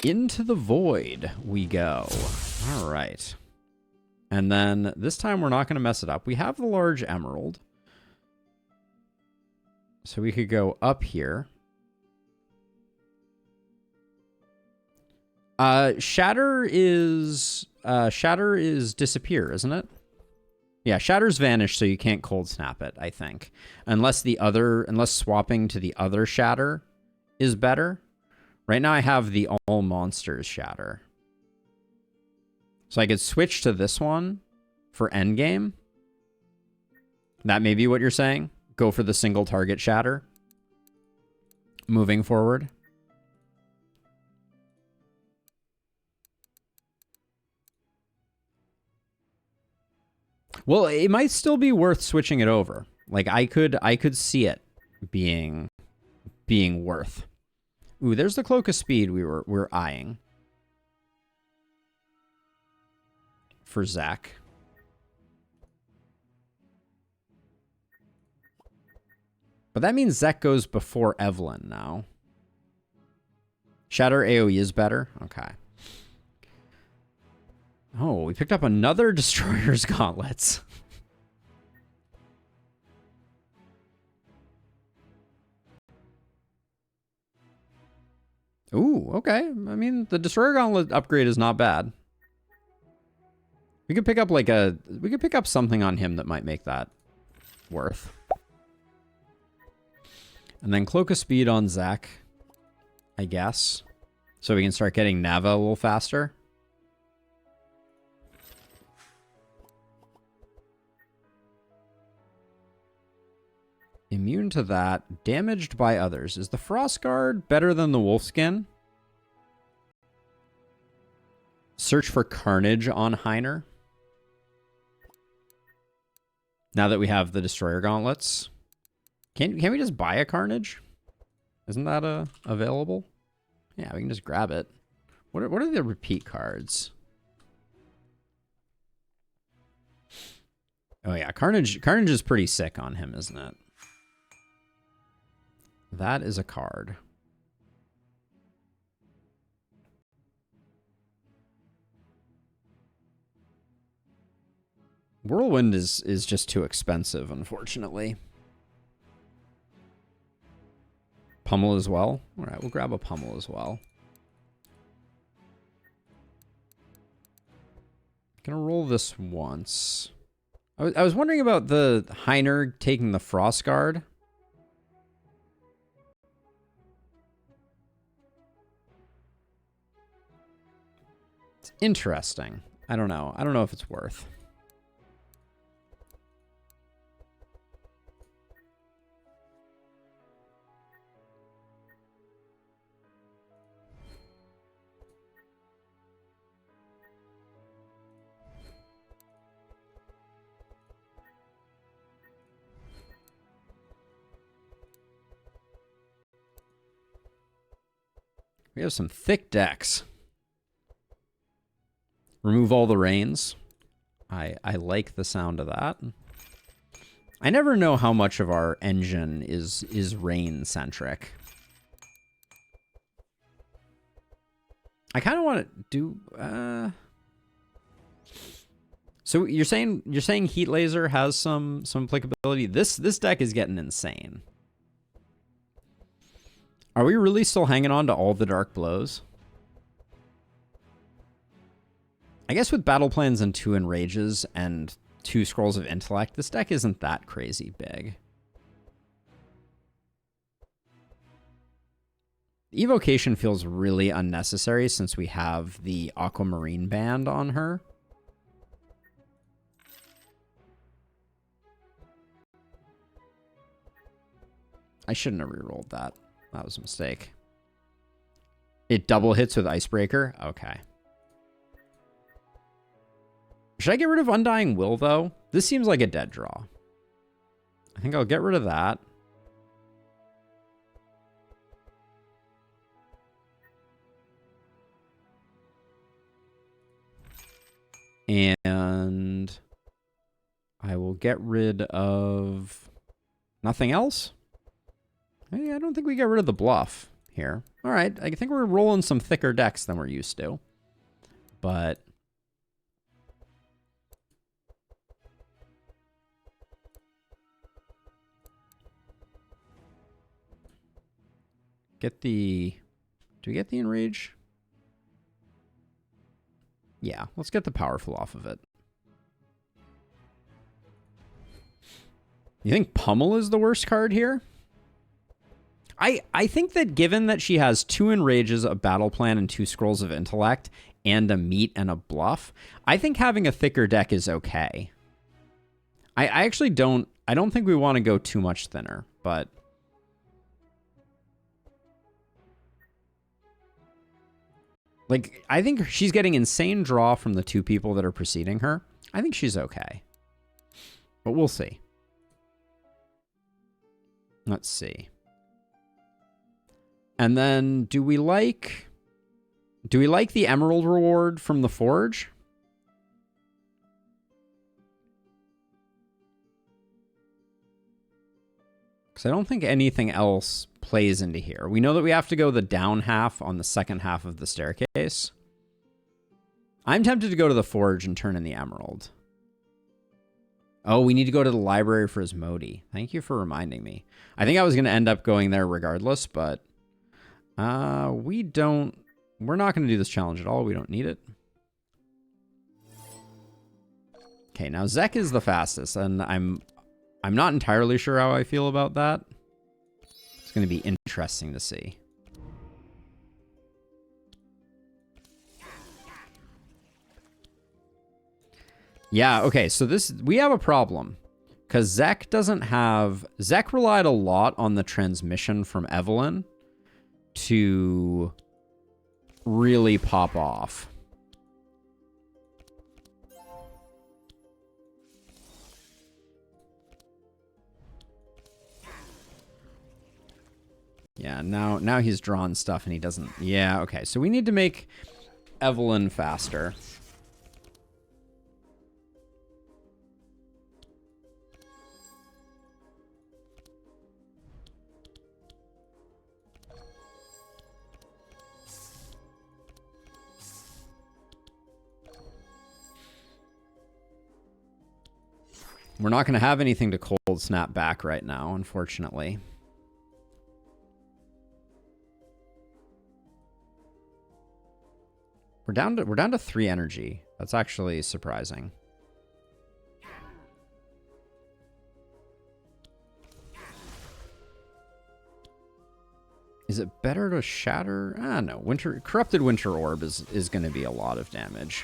Into the void we go. All right. And then this time we're not going to mess it up. We have the large emerald. So we could go up here. Shatter is disappear, isn't it? Yeah, Shatter's vanished, so you can't cold snap it, I think. Unless swapping to the other Shatter is better. Right now I have the all monsters Shatter. So I could switch to this one for endgame. That may be what you're saying. Go for the single target Shatter. Moving forward. Well, it might still be worth switching it over. Like I could see it being worth. Ooh, there's the Cloak of Speed we're eyeing. For Zach. But that means Zach goes before Evelyn now. Shatter AoE is better? Okay. Oh, we picked up another Destroyer's Gauntlets. Ooh, okay. I mean, the Destroyer Gauntlet upgrade is not bad. We could pick up something on him that might make that worth. And then Cloak of Speed on Zach, I guess. So we can start getting Nava a little faster. Immune to that. Damaged by others. Is the Frost Guard better than the Wolfskin? Search for Carnage on Heiner. Now that we have the Destroyer Gauntlets. Can't we just buy a Carnage? Isn't that available? Yeah, we can just grab it. What are the repeat cards? Oh yeah, Carnage is pretty sick on him, isn't it? That is a card. Whirlwind is just too expensive, unfortunately. Pummel as well? All right, we'll grab a Pummel as well. Gonna roll this once. I was wondering about the Heiner taking the Frost Guard. It's interesting. I don't know. I don't know if it's worth. We have some thick decks. Remove all the rains. I like the sound of that. I never know how much of our engine is rain centric. I kind of want to do. So you're saying Heat Laser has some applicability. This deck is getting insane. Are we really still hanging on to all the Dark Blows? I guess with Battle Plans and 2 Enrages and 2 Scrolls of Intellect, this deck isn't that crazy big. Evocation feels really unnecessary since we have the Aquamarine Band on her. I shouldn't have rerolled that. That was a mistake. It double hits with Icebreaker? Okay. Should I get rid of Undying Will, though? This seems like a dead draw. I think I'll get rid of that. And I will get rid of nothing else. Hey, I don't think we get rid of the bluff here. All right, I think we're rolling some thicker decks than we're used to. But get the... Do we get the Enrage? Yeah, let's get the Powerful off of it. You think Pummel is the worst card here? I think that given that she has 2 Enrages, a Battle Plan, and 2 Scrolls of Intellect, and a Meat and a Bluff, I think having a thicker deck is okay. I actually don't... I don't think we want to go too much thinner, but... Like, I think she's getting insane draw from the 2 people that are preceding her. I think she's okay. But we'll see. Let's see. And then, do we like the Emerald reward from the Forge? Because I don't think anything else plays into here. We know that we have to go the down half on the second half of the staircase. I'm tempted to go to the Forge and turn in the Emerald. Oh, we need to go to the library for his Modi. Thank you for reminding me. I think I was going to end up going there regardless, but we're not going to do this challenge at all. We don't need it. Okay, now Zek is the fastest, and I'm not entirely sure how I feel about that. It's going to be interesting to see. Yeah, okay, so we have a problem. Because Zek relied a lot on the transmission from Evelyn to really pop off. Yeah, now he's drawn stuff and he doesn't... Yeah, okay, so we need to make Evelyn faster. We're not going to have anything to cold snap back right now, unfortunately. We're down to 3 energy. That's actually surprising. Is it better to shatter? Ah, no. Corrupted Winter Orb is going to be a lot of damage.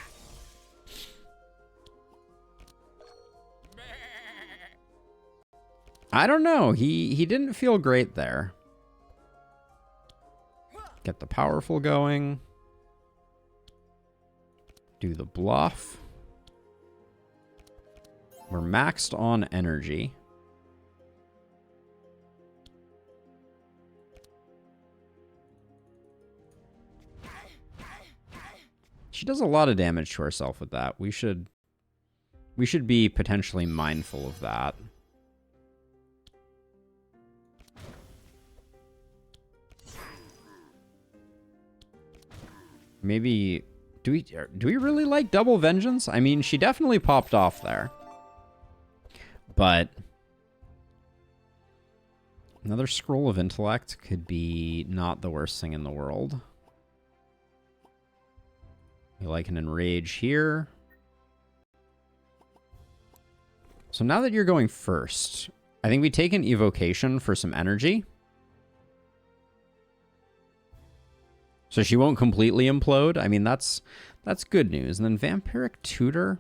I don't know. He didn't feel great there. Get the Powerful going. Do the Bluff. We're maxed on energy. She does a lot of damage to herself with that. We should be potentially mindful of that. Maybe do we really like Double Vengeance? I mean, she definitely popped off there. But another Scroll of Intellect could be not the worst thing in the world. We like an Enrage here. So now that you're going first, I think we take an Evocation for some energy. So she won't completely implode. I mean, that's good news. And then Vampiric Tutor.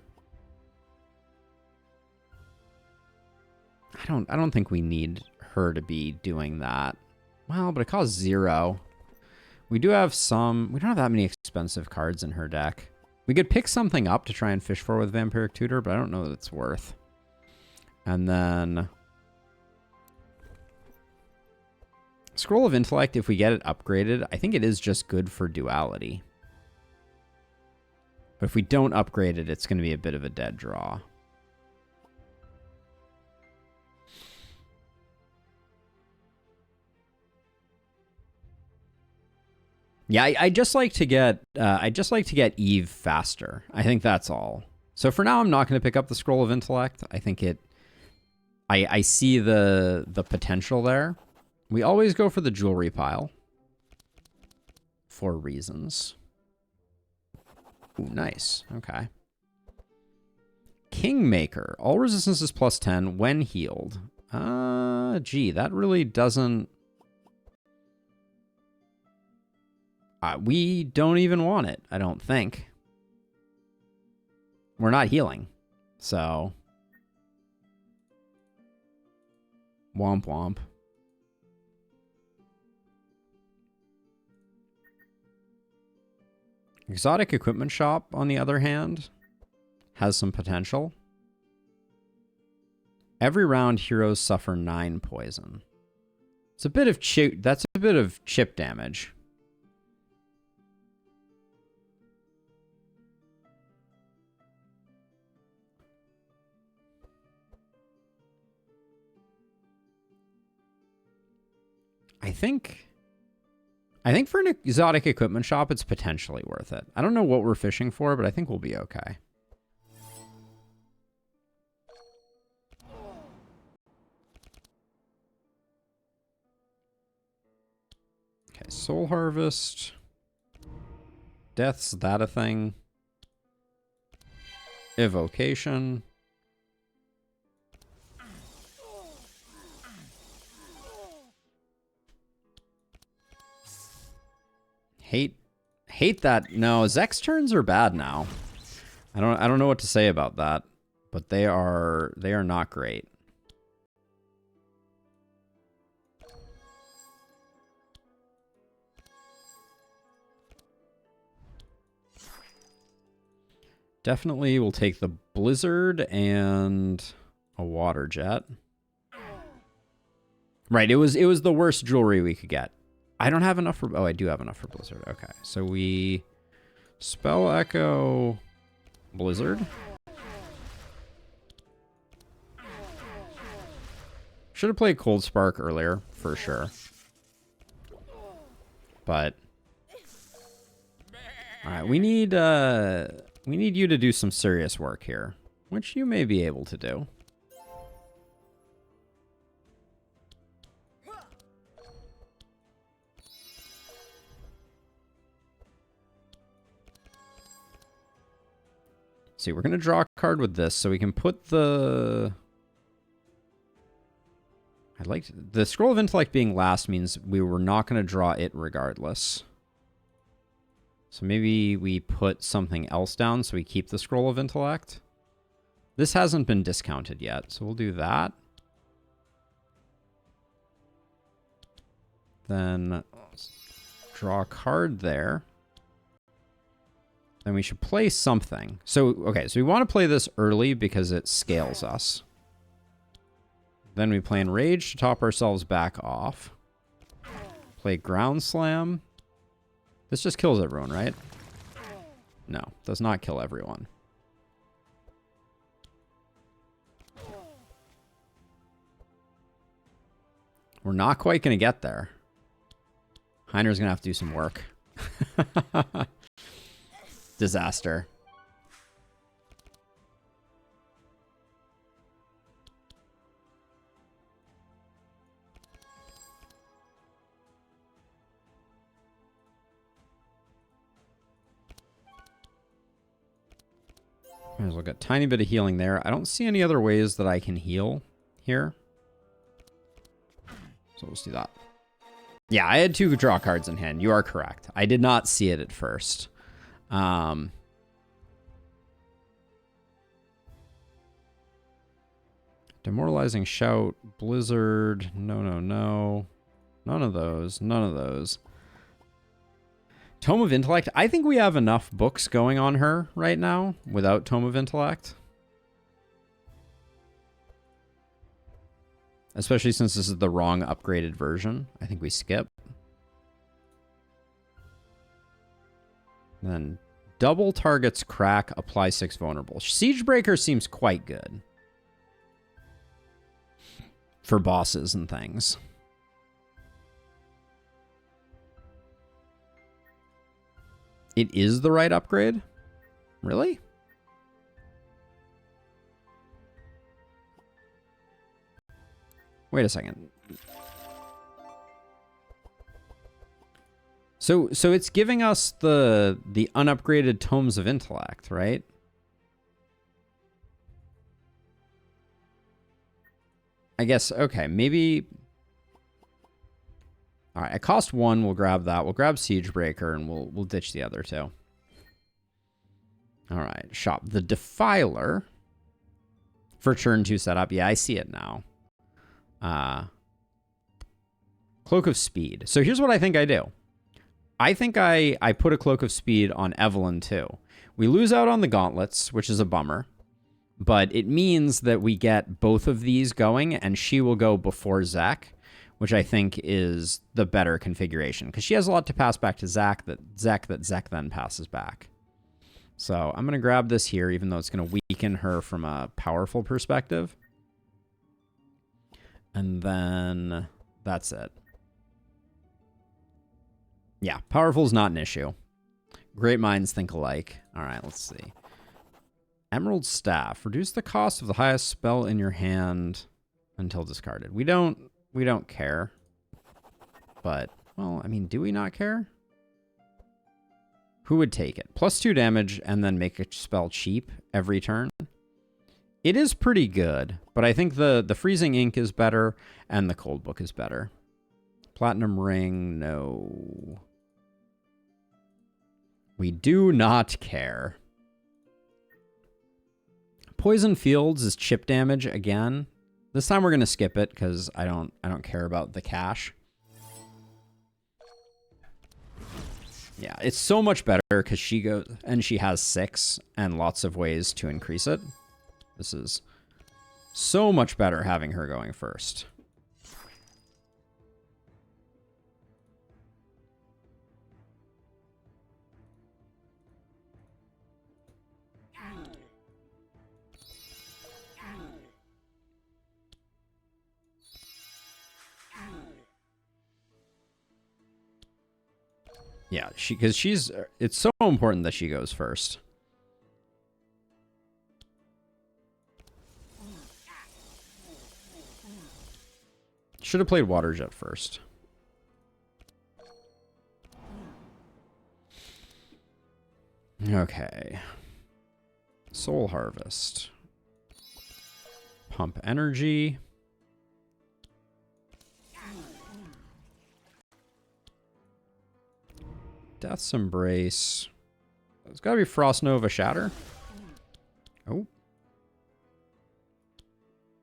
I don't think we need her to be doing that. Well, but it costs 0. We do have we don't have that many expensive cards in her deck. We could pick something up to try and fish for with Vampiric Tutor, but I don't know that it's worth. And then Scroll of Intellect, if we get it upgraded, I think it is just good for duality. But if we don't upgrade it, it's going to be a bit of a dead draw. Yeah, I just like to get Eve faster. I think that's all. So for now, I'm not going to pick up the Scroll of Intellect. I think I see the potential there. We always go for the jewelry pile for reasons. Ooh, nice. Okay. Kingmaker. All resistance is +10 when healed. Gee, that really doesn't... we don't even want it, I don't think. We're not healing, so... Womp womp. Exotic Equipment Shop, on the other hand, has some potential. Every round, heroes suffer 9 poison. It's a bit of chip. That's a bit of chip damage. I think for an exotic equipment shop, it's potentially worth it. I don't know what we're fishing for, but I think we'll be okay. Okay, Soul Harvest. Death's that a thing? Evocation. Hate that. No, Zek's turns are bad now. I don't know what to say about that, but they are not great. Definitely will take the Blizzard and a Water Jet. Right, it was the worst jewelry we could get. I don't have enough for... Oh, I do have enough for Blizzard. Okay, so we... Spell Echo... Blizzard. Should have played Cold Spark earlier, for sure. But... Alright, we need you to do some serious work here. Which you may be able to do. See, we're going to draw a card with this, so we can put the... I'd like to... The Scroll of Intellect being last means we were not going to draw it regardless. So maybe we put something else down so we keep the Scroll of Intellect. This hasn't been discounted yet, so we'll do that. Then draw a card there. Then we should play something. So, okay, so we want to play this early because it scales us. Then we play Enrage to top ourselves back off. Play Ground Slam. This just kills everyone, right? No, does not kill everyone. We're not quite going to get there. Heiner's going to have to do some work. Disaster. Might as well get a tiny bit of healing there. I don't see any other ways that I can heal here. So let's do that. Yeah, I had 2 draw cards in hand. You are correct. I did not see it at first. Demoralizing Shout, Blizzard, no. None of those, none of those. Tome of Intellect, I think we have enough books going on her right now without Tome of Intellect. Especially since this is the wrong upgraded version. I think we skip. Then double targets crack, apply 6 vulnerable. Siegebreaker seems quite good. For bosses and things. It is the right upgrade? Really? Wait a second. So it's giving us the unupgraded Tomes of Intellect, right? I guess, okay, maybe... All right, at cost 1, we'll grab that. We'll grab Siegebreaker, and we'll ditch the other 2. All right, shop. The Defiler for turn 2 setup. Yeah, I see it now. Cloak of Speed. So here's what I think I do. I think I put a Cloak of Speed on Evelyn, too. We lose out on the Gauntlets, which is a bummer. But it means that we get both of these going, and she will go before Zach, which I think is the better configuration, because she has a lot to pass back to Zach that Zach then passes back. So I'm going to grab this here, even though it's going to weaken her from a powerful perspective. And then that's it. Yeah, powerful is not an issue. Great minds think alike. All right, let's see. Emerald Staff. Reduce the cost of the highest spell in your hand until discarded. We don't care. But, well, I mean, do we not care? Who would take it? +2 damage and then make a spell cheap every turn. It is pretty good, but I think the Freezing Ink is better and the Cold Book is better. Platinum Ring, no. We do not care. Poison Fields is chip damage again. This time we're going to skip it because I don't care about the cash. Yeah, it's so much better because she goes and she has 6 and lots of ways to increase it. This is so much better having her going first. Yeah, because it's so important that she goes first. Should have played Water Jet first. Okay. Soul Harvest. Pump Energy. Death's Embrace. It's got to be Frost Nova Shatter. Oh.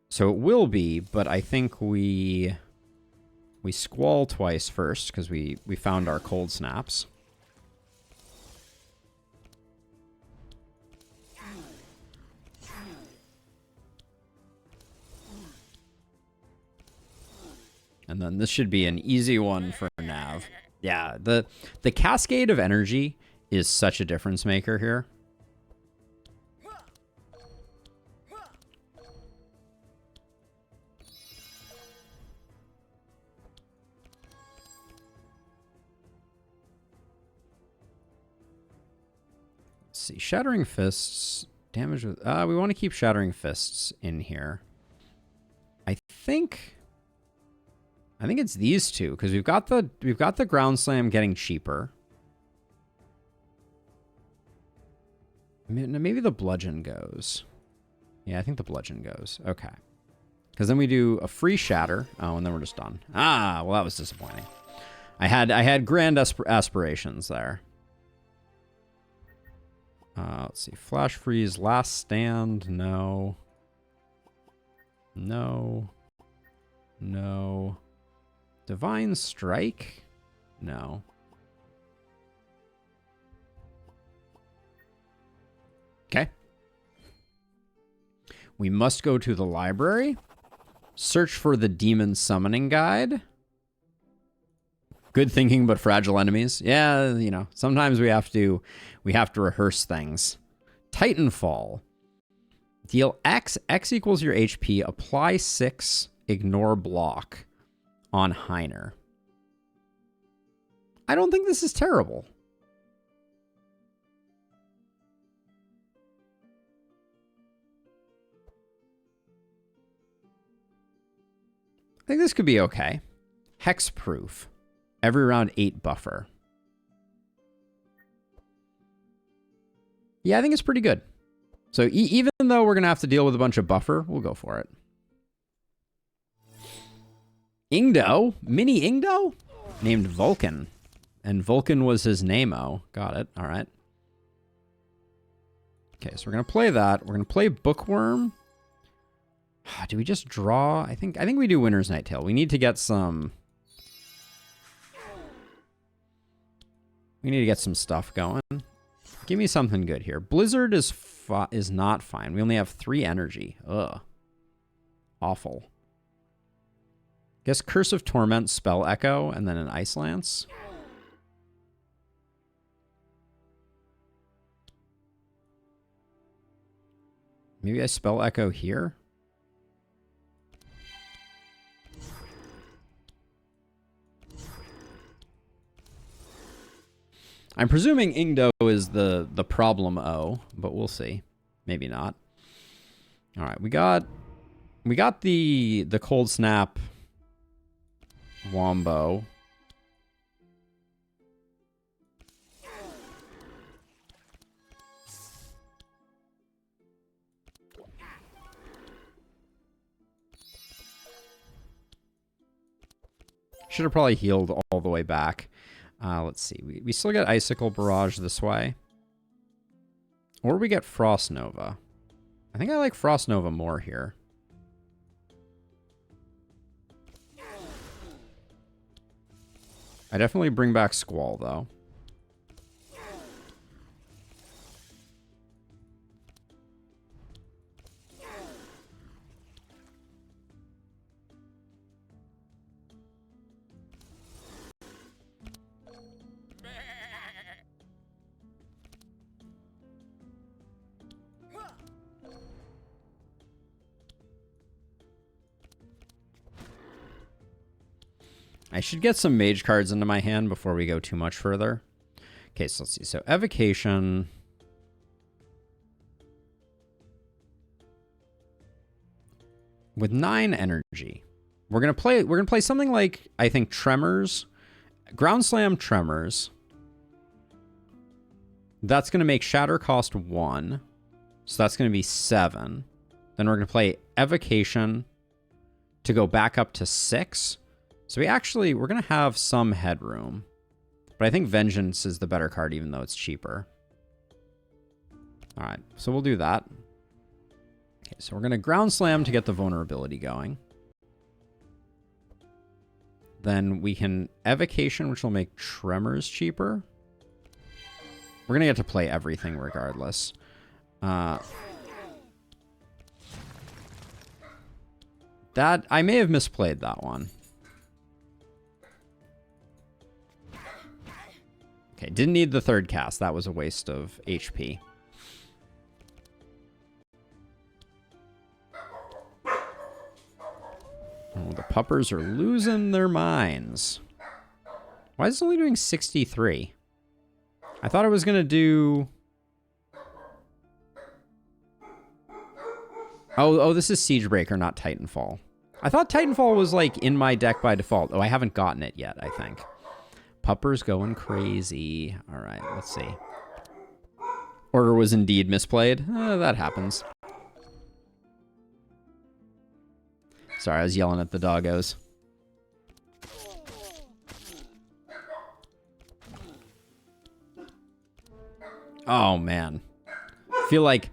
So it will be, but I think we Squall twice first because we found our Cold Snaps. And then this should be an easy one for Nav. Yeah, the Cascade of Energy is such a difference maker here. Let's see, Shattering Fists, damage with... we want to keep Shattering Fists in here. I think it's these two because we've got the Ground Slam getting cheaper. Maybe the Bludgeon goes. Yeah, I think the Bludgeon goes. Okay. Because then we do a free Shatter. Oh, and then we're just done. Ah, well, that was disappointing. I had grand aspirations there. Let's see. Flash Freeze, Last Stand. No. No. No. Divine Strike? No. Okay. We must go to the library. Search for the Demon Summoning Guide. Good thinking, but fragile enemies. Yeah, you know, sometimes we have to rehearse things. Titanfall. Deal X. X equals your HP. Apply 6. Ignore block on Heiner. I don't think this is terrible. think this could be okay. Hexproof. Every round 8 buffer. Yeah, I think it's pretty good. So even though we're going to have to deal with a bunch of buffer, we'll go for it. Ingdo? Mini Ingdo? Named Vulcan. And Vulcan was his name-o. Got it. All right. Okay, so we're going to play that. We're going to play Bookworm. Do we just draw? I think we do Winter's Night Tale. We need to get some... We need to get some stuff going. Give me something good here. Blizzard is not fine. We only have 3 energy. Ugh. Awful. Guess Curse of Torment, Spell Echo, and then an Ice Lance. Maybe I Spell Echo here? I'm presuming Ingdo is the problem O, but we'll see. Maybe not. All right, we got the Cold Snap Wombo. Should have probably healed all the way back. Let's see. We still get Icicle Barrage this way. Or we get Frost Nova. I think I like Frost Nova more here. I definitely bring back Squall, though. I should get some mage cards into my hand before we go too much further. Okay, so let's see. So Evocation. With 9 energy. We're gonna play something like, I think, Tremors. Ground Slam Tremors. That's gonna make Shatter cost 1. So that's gonna be 7. Then we're gonna play Evocation to go back up to 6. So we're going to have some headroom. But I think Vengeance is the better card, even though it's cheaper. All right, so we'll do that. Okay, so we're going to Ground Slam to get the vulnerability going. Then we can Evocation, which will make Tremors cheaper. We're going to get to play everything regardless. That I may have misplayed that one. Okay, didn't need the 3rd cast. That was a waste of HP. Oh, the puppers are losing their minds. Why is it only doing 63? I thought it was going to do... Oh, this is Siegebreaker, not Titanfall. I thought Titanfall was, like, in my deck by default. Oh, I haven't gotten it yet, I think. Pupper's going crazy. All right, let's see. Order was indeed misplayed. That happens. Sorry, I was yelling at the doggos. Oh, man. Feel like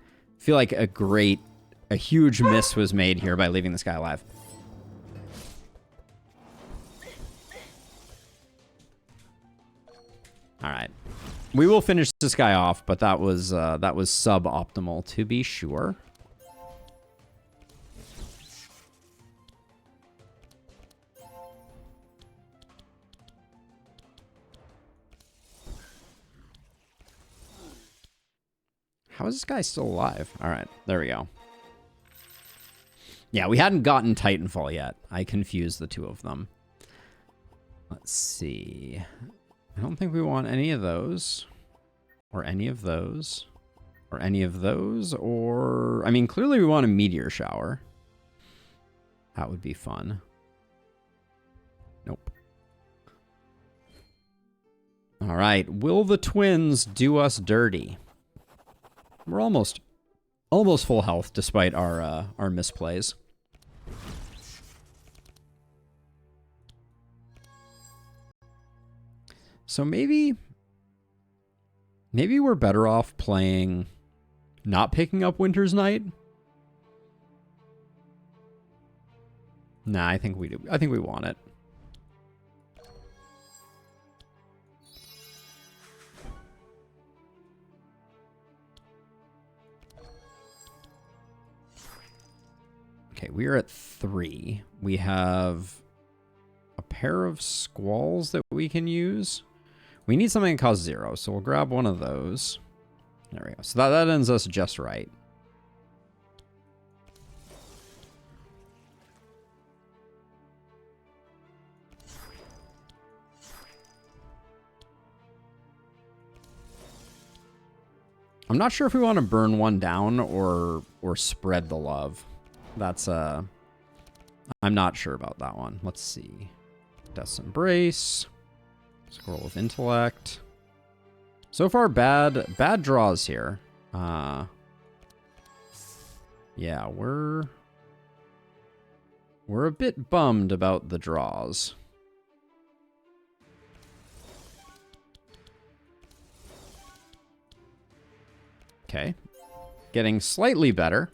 a huge miss was made here by leaving this guy alive. All right, we will finish this guy off, but that was suboptimal to be sure. How is this guy still alive? All right, there we go. Yeah, we hadn't gotten Titanfall yet. I confused the two of them. Let's see. I don't think we want any of those. Or any of those. Or any of those. Or... I mean, clearly we want a Meteor Shower. That would be fun. All right, will the twins do us dirty? We're almost full health despite our misplays. So maybe we're better off playing, not picking up Winter's Night. Nah, I think we do. I think we want it. Okay, we are at 3. We have a pair of squalls that we can use. We need something that costs 0, so we'll grab one of those. There we go. So that ends us just right. I'm not sure if we want to burn one down or spread the love. That's I'm not sure about that one. Let's see. Death's Embrace. Scroll of Intellect. So far, bad draws here. Yeah, we're a bit bummed about the draws. Okay. Getting slightly better.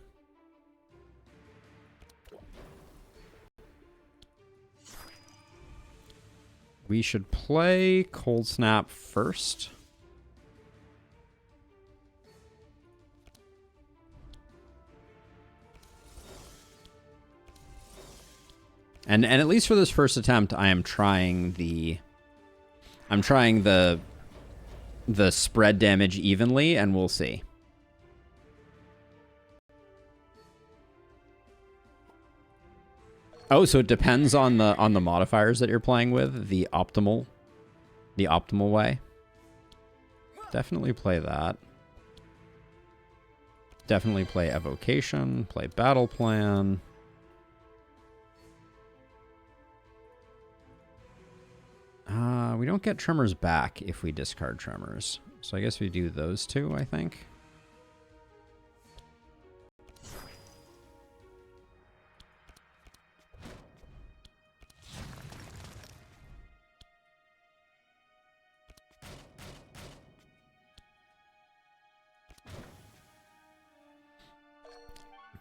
We should play Cold Snap first. And at least for this first attempt, I am trying the spread damage evenly, and we'll see. Oh, so it depends on the modifiers that you're playing with, the optimal way. Definitely play that. Definitely play Evocation, play Battle Plan. We don't get Tremors back if we discard Tremors. So I guess we do those two, I think.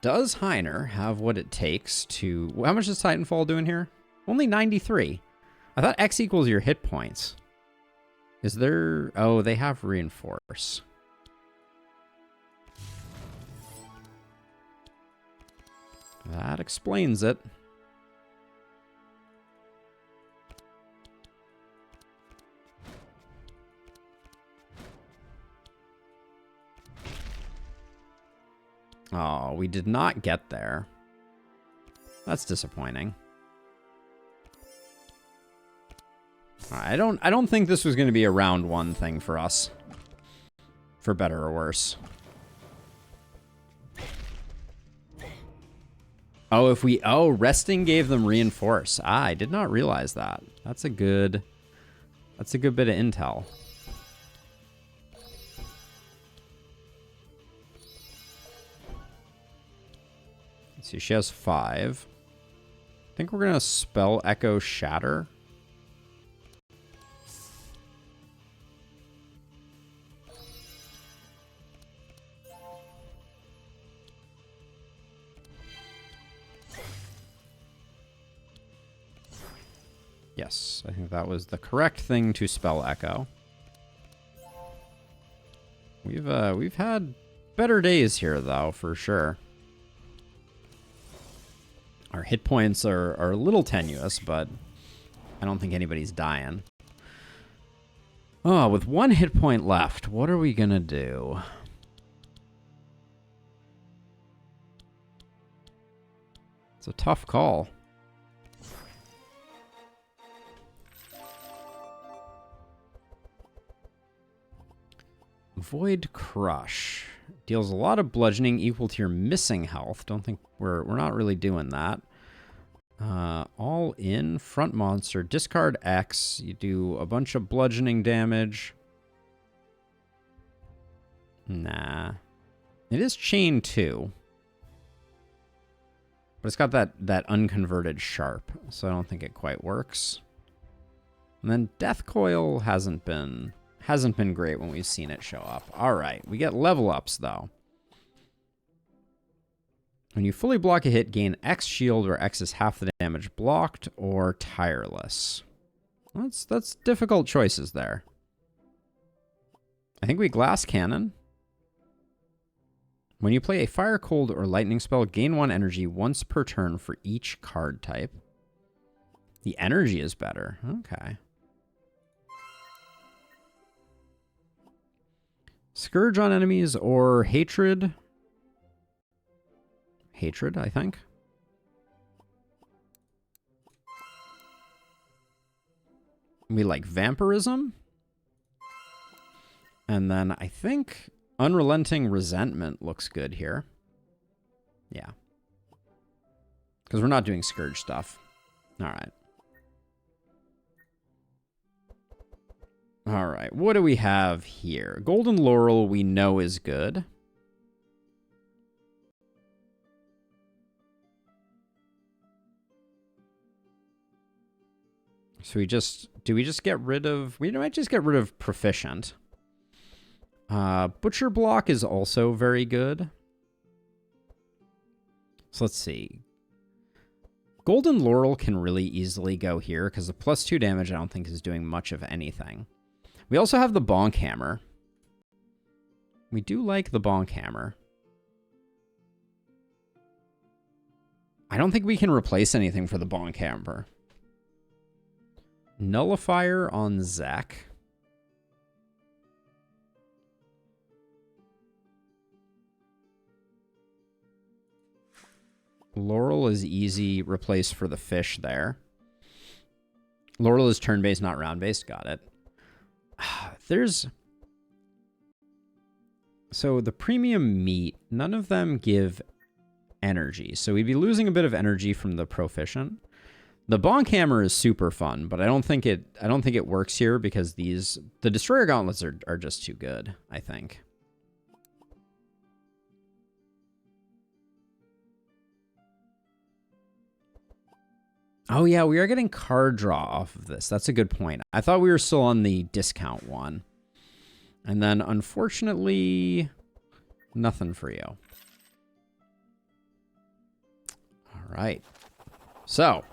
Does Heiner have what it takes to... How much does Titanfall do in here? Only 93. I thought X equals your hit points. Is there... Oh, they have Reinforce. That explains it. Oh, we did not get there. That's disappointing. I don't think this was going to be a round 1 thing for us. For better or worse. Oh, if we... Oh, resting gave them Reinforce. Ah, I did not realize that. That's a good bit of intel. Let's see, she has 5. I think we're going to spell Echo Shatter. Yes, I think that was the correct thing to spell Echo. We've had better days here, though, for sure. Our hit points are a little tenuous, but I don't think anybody's dying. Oh, with 1 hit point left, what are we gonna do? It's a tough call. Void Crush deals a lot of bludgeoning equal to your missing health. Don't think we're not really doing that. All in. Front monster. Discard X. You do a bunch of bludgeoning damage. Nah. It is chain 2. But it's got that unconverted sharp, so I don't think it quite works. And then Death Coil hasn't been great when we've seen it show up. All right, we get level ups though. When you fully block a hit, gain X shield, where X is half the damage blocked, or tireless. That's difficult choices there. I think we glass cannon. When you play a fire, cold, or lightning spell, gain 1 energy once per turn for each card type. The energy is better. Okay. Scourge on enemies or hatred. Hatred, I think. We like vampirism. And then I think unrelenting resentment looks good here. Yeah. Because we're not doing scourge stuff. All right. All right. What do we have here? Golden Laurel we know is good. So we just get rid of, we might just get rid of proficient. Butcher Block is also very good. So let's see. Golden Laurel can really easily go here because the +2 damage I don't think is doing much of anything. We also have the Bonk Hammer. We do like the Bonk Hammer. I don't think we can replace anything for the Bonk Hammer. Nullifier on Zac. Laurel is easy replace for the fish there. Laurel is turn-based, not round-based. Got it. So the premium meat, none of them give energy. So we'd be losing a bit of energy from the proficient. The Bonk Hammer is super fun, but I don't think it works here because the Destroyer Gauntlets are just too good, I think. Oh yeah, we are getting card draw off of this. That's a good point. I thought we were still on the discount one. And then unfortunately, nothing for you. All right. So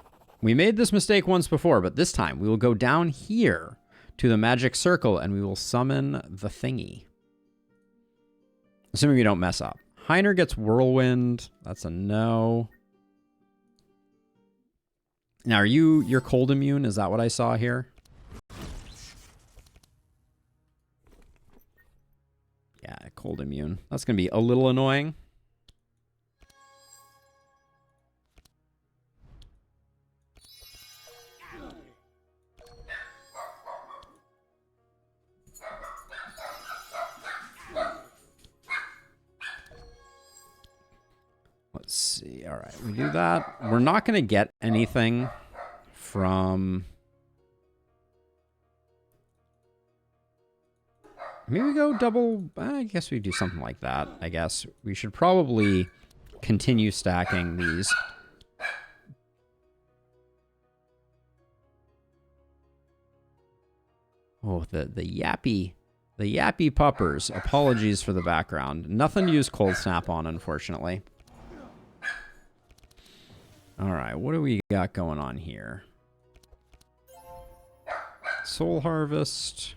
we made this mistake once before, but this time we will go down here to the magic circle and we will summon the thingy. Assuming we don't mess up. Heiner gets Whirlwind. That's a no. Now, you're cold immune? Is that what I saw here? Yeah, cold immune. That's going to be a little annoying. Let's see. All right, we do that. We're not going to get anything from... Maybe we go double... I guess we do something like that, I guess. We should probably continue stacking these. Oh, the yappy puppers. Apologies for the background. Nothing to use Cold Snap on, unfortunately. All right, what do we got going on here? Soul Harvest.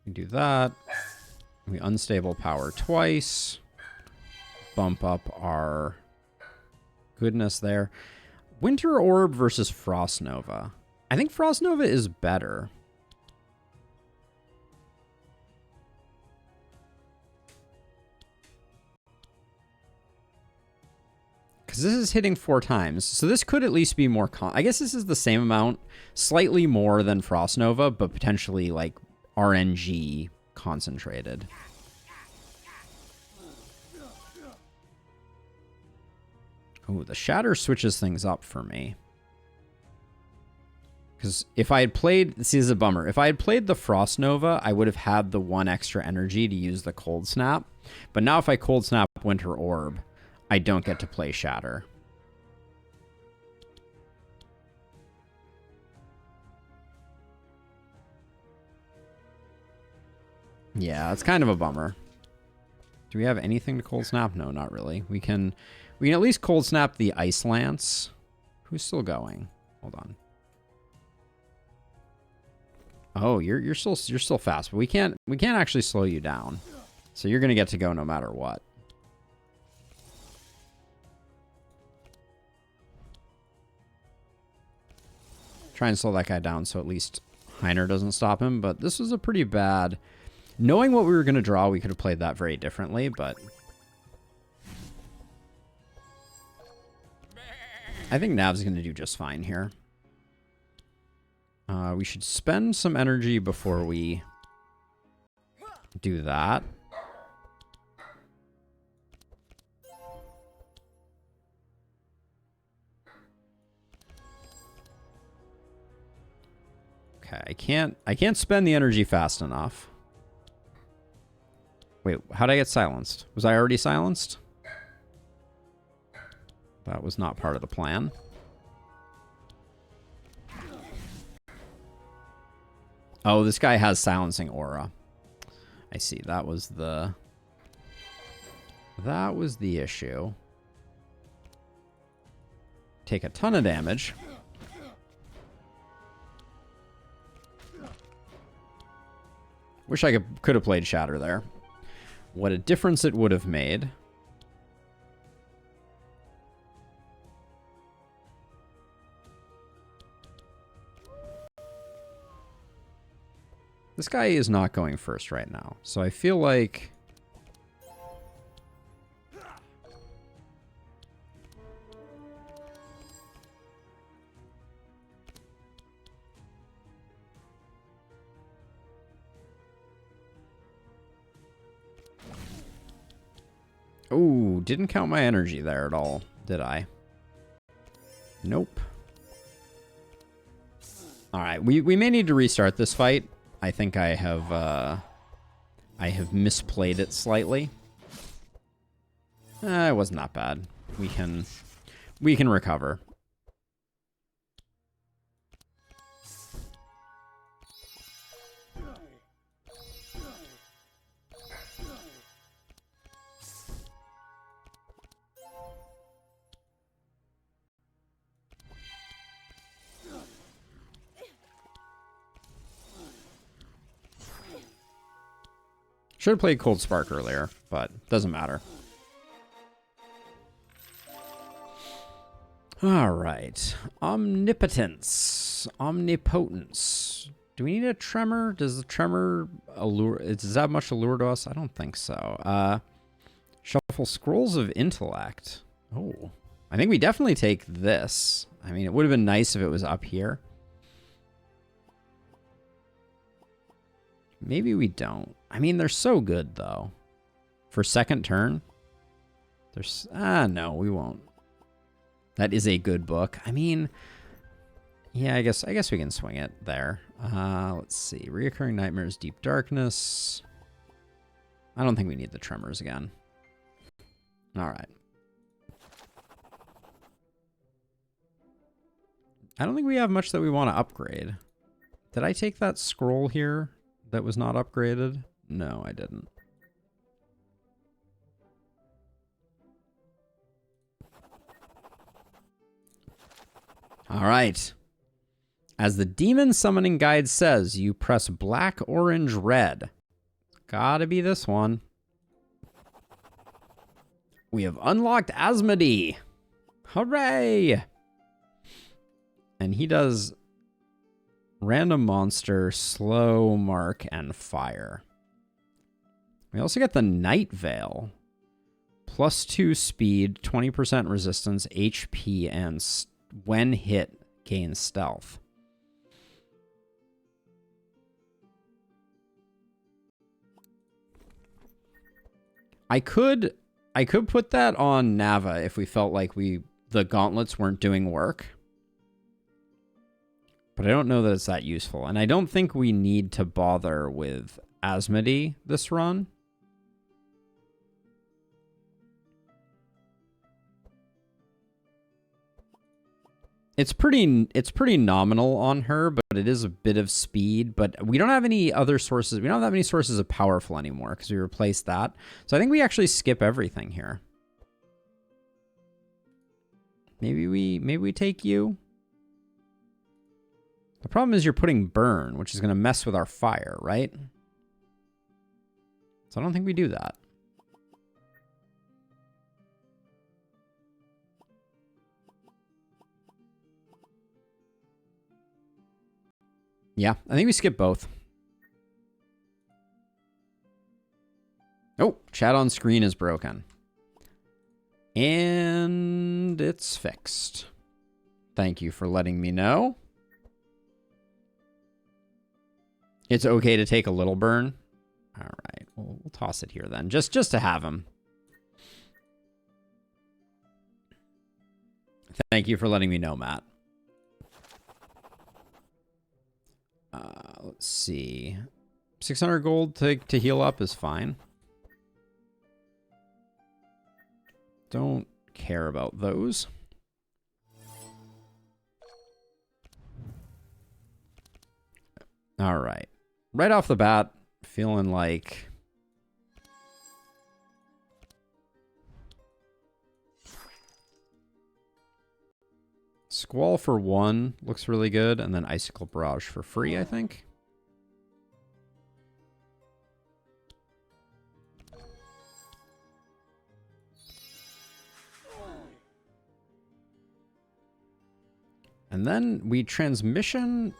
We do that. We unstable power twice. Bump up our goodness there. Winter Orb versus Frost Nova. I think Frost Nova is better. Because this is hitting 4 times. So this could at least be more... I guess this is the same amount. Slightly more than Frost Nova, but potentially like RNG concentrated. Oh, the Shatter switches things up for me. Because if I had played... See, this is a bummer. If I had played the Frost Nova, I would have had the 1 extra energy to use the Cold Snap. But now if I Cold Snap Winter Orb, I don't get to play Shatter. Yeah, it's kind of a bummer. Do we have anything to Cold Snap? No, not really. We can at least Cold Snap the Ice Lance. Who's still going? Hold on. Oh, you're still fast, but we can't actually slow you down. So you're gonna get to go no matter what. Try and slow that guy down so at least Heiner doesn't stop him, but this was a pretty bad... Knowing what we were going to draw, we could have played that very differently, but... I think Nav's going to do just fine here. We should spend some energy before we do that. Okay, I can't spend the energy fast enough. Wait, how did I get silenced? Was I already silenced? That was not part of the plan. Oh, this guy has silencing aura. I see. That was the issue. Take a ton of damage. Wish I could have played Shatter there. What a difference it would have made. This guy is not going first right now, so I feel like... Ooh, didn't count my energy there at all, did I? Nope. Alright, we may need to restart this fight. I think I have misplayed it slightly. It wasn't that bad. We can recover. Should have played Cold Spark earlier, but doesn't matter. All right. Omnipotence. Omnipotence. Do we need a tremor? Does the tremor allure... Does that have much allure to us? I don't think so. Shuffle Scrolls of Intellect. Oh. I think we definitely take this. I mean, it would have been nice if it was up here. Maybe we don't. I mean, they're so good, though. For second turn? There's... no, we won't. That is a good book. I mean... Yeah, I guess we can swing it there. Let's see. Reoccurring Nightmares, Deep Darkness. I don't think we need the Tremors again. All right. I don't think we have much that we want to upgrade. Did I take that scroll here that was not upgraded? No, I didn't. All right. As the Demon Summoning Guide says, you press black, orange, red. Gotta be this one. We have unlocked Asmodee. Hooray! And he does random monster, slow, mark, and fire. We also get the Night Veil. +2 speed, 20% resistance, HP, and when hit, gain stealth. I could put that on Nava if we felt like we the gauntlets weren't doing work. But I don't know that it's that useful. And I don't think we need to bother with Asmodee this run. It's pretty nominal on her, but it is a bit of speed. But we don't have any other sources. We don't have any sources of powerful anymore because we replaced that. So I think we actually skip everything here. Maybe we take you. The problem is you're putting burn, which is going to mess with our fire, right? So I don't think we do that. Yeah, I think we skip both. Oh, chat on screen is broken. And it's fixed. Thank you for letting me know. It's okay to take a little burn. All right, we'll toss it here then, just to have him. Thank you for letting me know, Matt. Let's see. 600 gold to heal up is fine. Don't care about those. All right. Right off the bat, feeling like Squall for 1 looks really good, and then Icicle Barrage for free, I think. And then we transmission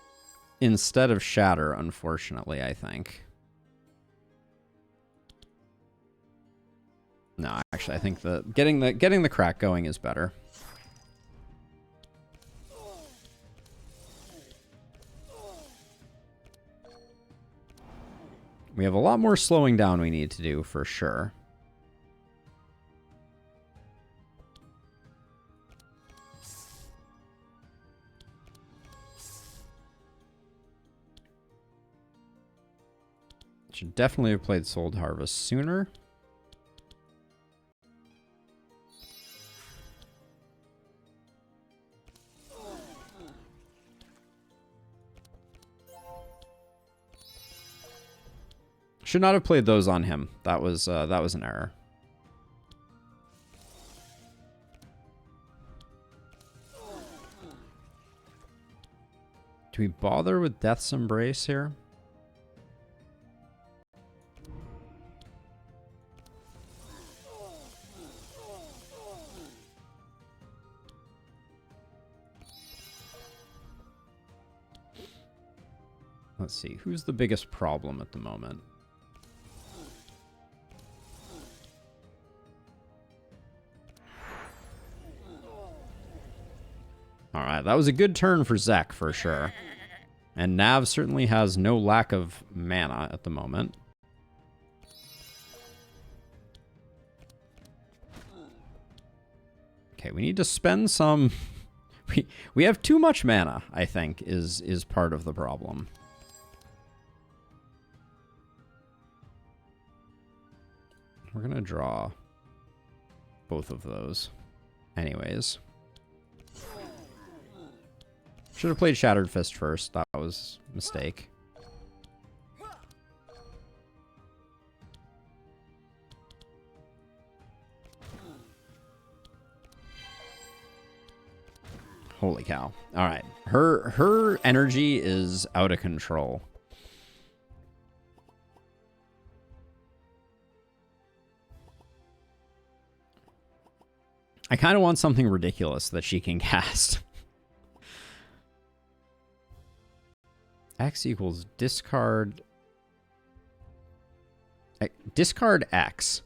instead of Shatter, unfortunately, I think. No, actually, I think getting the crack going is better. We have a lot more slowing down we need to do for sure. Should definitely have played Souled Harvest sooner. Should not have played those on him. That was an error. Do we bother with Death's Embrace here? Let's see, who's the biggest problem at the moment? Alright, that was a good turn for Zek, for sure. And Nav certainly has no lack of mana at the moment. Okay, we need to spend some... we have too much mana, I think, is part of the problem. We're going to draw both of those. Anyways. Should have played Shattered Fist first. That was a mistake. Holy cow. All right. Her energy is out of control. I kind of want something ridiculous that she can cast. X equals discard... Discard X.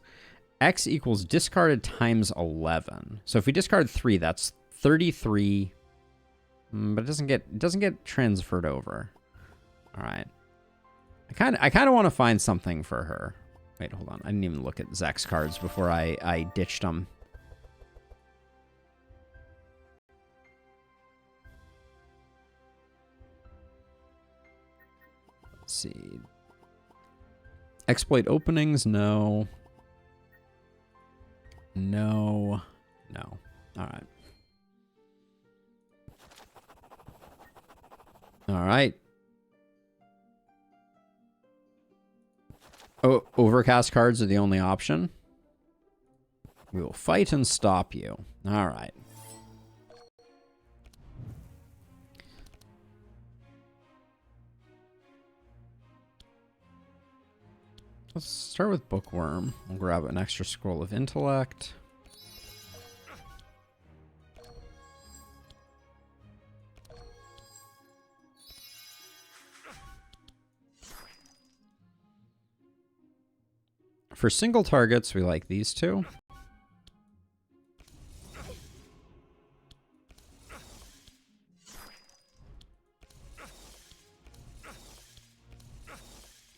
X equals discarded times 11. So if we discard 3, that's 33. But it doesn't get transferred over. All right. I kind of want to find something for her. Wait, hold on. I didn't even look at Zek's cards before I ditched them. see. Exploit openings, no. No. No. Alright. Alright. Oh, overcast cards are the only option. We will fight and stop you. Alright. Let's start with Bookworm. We'll grab an extra scroll of intellect. For single targets, we like these two.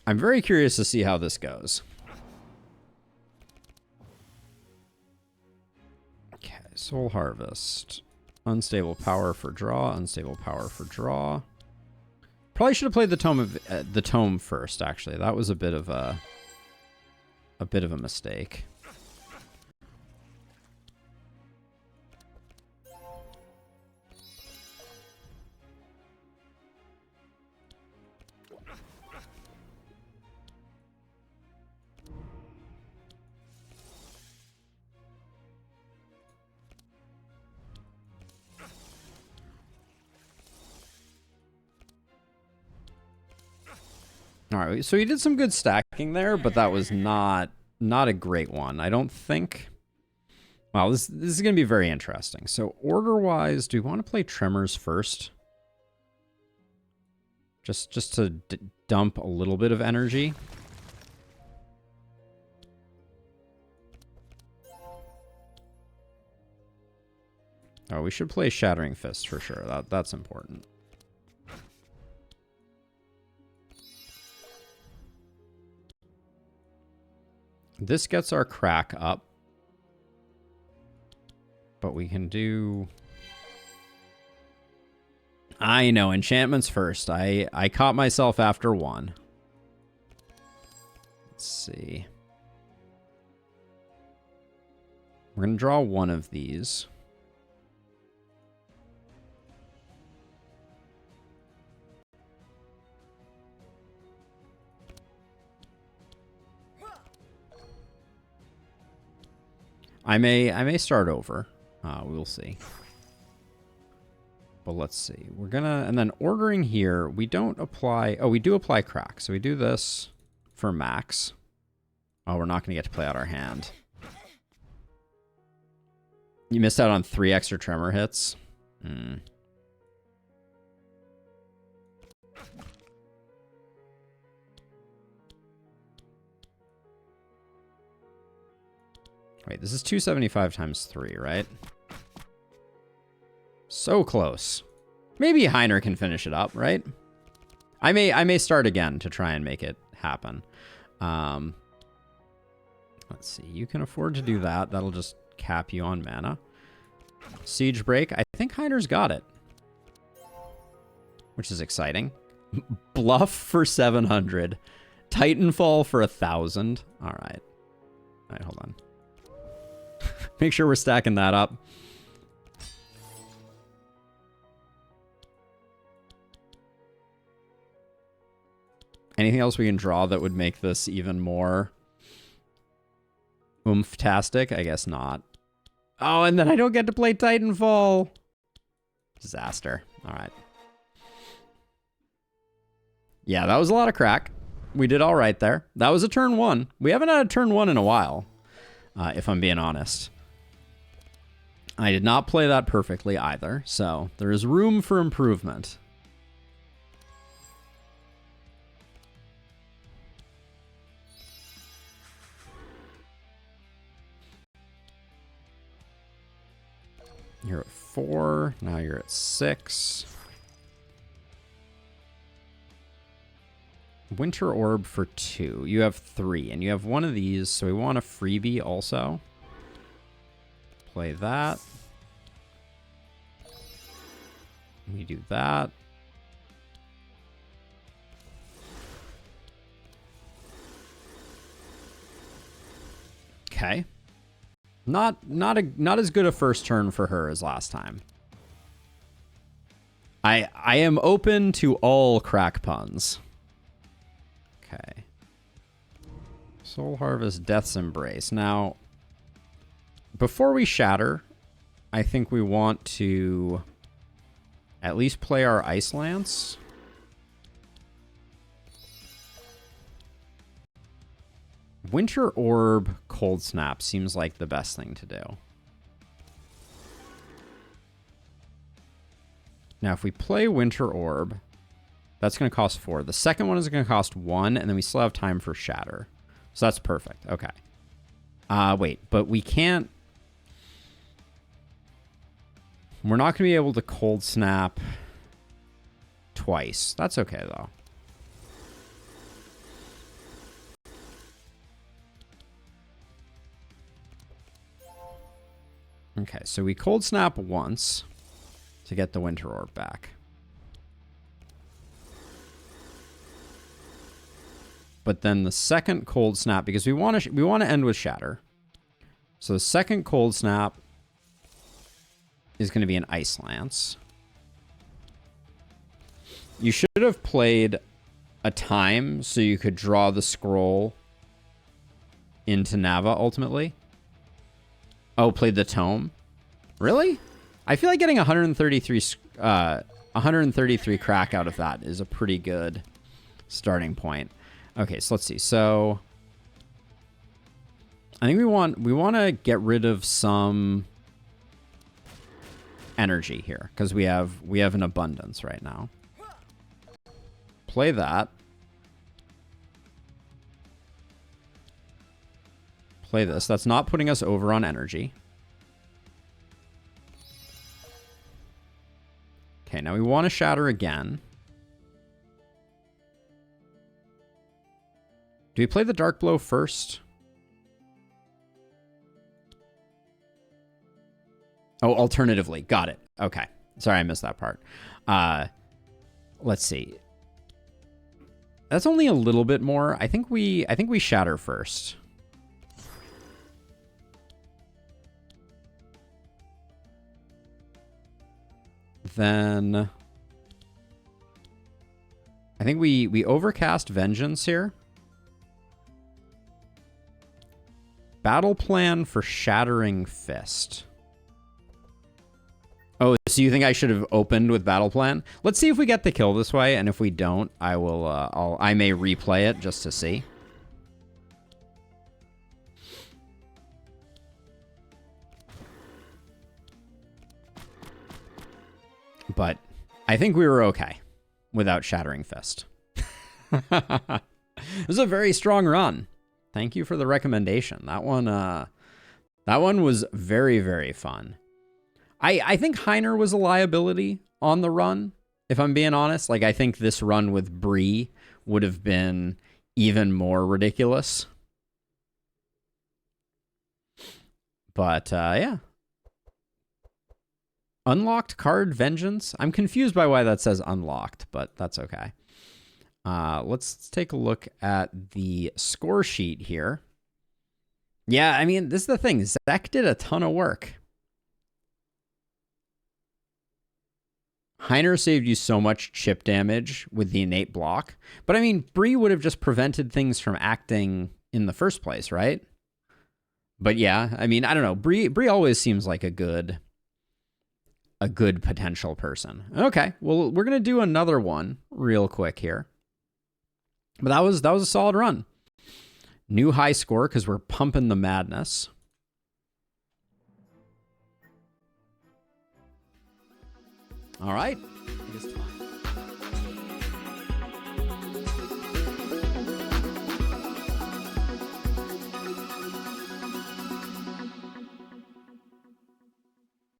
I'm very curious to see how this goes. Okay, Soul Harvest. Unstable power for draw, unstable power for draw. Probably should have played the tome first, actually. That was a bit of a mistake. All right, so he did some good stacking there, but that was not a great one. I don't think. Well, this is going to be very interesting. So order-wise, do we want to play Tremors first? Just to dump a little bit of energy. Oh, we should play Shattering Fist for sure. That's important. This gets our crack up. But we can do... I know, enchantments first. I caught myself after one. Let's see. We're going to draw one of these. I may start over. We'll see. But let's see. We're gonna, and then ordering here, we don't apply, oh, we do apply crack. So we do this for max. Oh, we're not gonna get to play out our hand. You missed out on 3 extra tremor hits. Wait, this is 275 times 3, right? So close. Maybe Heiner can finish it up, right? I may start again to try and make it happen. Let's see. You can afford to do that. That'll just cap you on mana. Siege Break. I think Heiner's got it. Which is exciting. Bluff for 700. Titanfall for 1,000. All right. All right, hold on. Make sure we're stacking that up. Anything else we can draw that would make this even more oomph-tastic? I guess not. Oh, and then I don't get to play Titanfall. Disaster. All right. Yeah, that was a lot of crack. We did all right there. That was a turn 1. We haven't had a turn 1 in a while, if I'm being honest. I did not play that perfectly either, so there is room for improvement. You're at 4, now you're at 6. Winter Orb for 2. You have 3, and you have one of these, so we want a freebie also. Play that. We do that. Okay. Not as good a first turn for her as last time. I am open to all crack puns. Okay. Soul Harvest, Death's Embrace. Now, before we shatter, I think we want to at least play our Ice Lance. Winter Orb, Cold Snap seems like the best thing to do. Now, if we play Winter Orb, that's going to cost 4. The second one is going to cost 1, and then we still have time for Shatter. So that's perfect. Okay. Wait, but we can't... We're not going to be able to Cold Snap twice. That's okay, though. Okay, so we Cold Snap once to get the Winter Orb back. But then the second Cold Snap, because we want to end with Shatter. So the second Cold Snap is going to be an Ice Lance. You should have played a time so you could draw the scroll into Nava ultimately. Oh, played the Tome? Really? I feel like getting 133 crack out of that is a pretty good starting point. Okay, so let's see. So I think we want to get rid of some energy here because we have an abundance right now. Play that. Play this. That's not putting us over on energy. Okay, now we want to shatter again. Do we play the Dark Blow first? Oh, alternatively. Got it. Okay. Sorry, I missed that part. Let's see. That's only a little bit more. I think we shatter first. Then I think we overcast Vengeance here. Battle plan for Shattering Fist. Oh, so you think I should have opened with Battle Plan? Let's see if we get the kill this way, and if we don't, I will. I may replay it just to see. But I think we were okay without Shattering Fist. This is a very strong run. Thank you for the recommendation. That one was very, very fun. I think Heiner was a liability on the run, if I'm being honest. Like, I think this run with Bree would have been even more ridiculous. But, yeah. Unlocked card Vengeance. I'm confused by why that says unlocked, but that's okay. Let's take a look at the score sheet here. Yeah, I mean, this is the thing. Zek did a ton of work. Heiner saved you so much chip damage with the innate block. But I mean, Bree would have just prevented things from acting in the first place, right? But yeah, I mean, I don't know. Bree always seems like a good potential person. Okay, well, we're going to do another one real quick here. But that was a solid run. New high score because we're pumping the madness. All right. It is time.